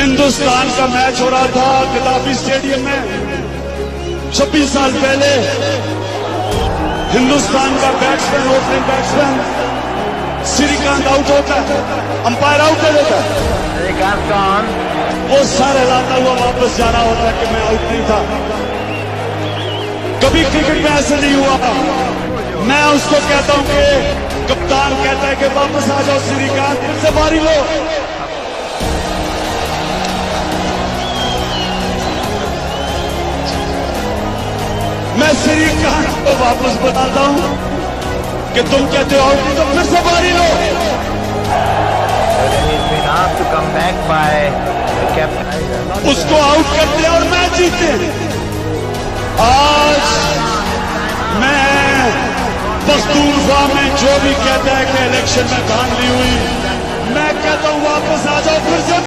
हिंदुस्तान का मैच हो रहा था गद्दाफी स्टेडियम में 26 साल पहले। हिंदुस्तान का batsman, opening batsman Srikanth out होता है, अंपायर आउट दे देता है, वो सर हिलाता हुआ वापस जा रहा होता है कि मैं आउट नहीं था। कभी क्रिकेट में ऐसा नहीं हुआ। मैं उसको कहता हूं कि कप्तान कहता है कि वापस आ जाओ श्रीकांत, फिर से बारी लो। मैं श्रीकांत को वापस बताता हूं कि तुम कहते हो आउट, तो फिर से बारी लो। उसको आउट करते हैं और मैच जीतते हैं। आज मैं पख्तूनख्वा में जो भी कहता है कि इलेक्शन में धांधली हुई, मैं कहता हूं वापस आ जाओ फिर से।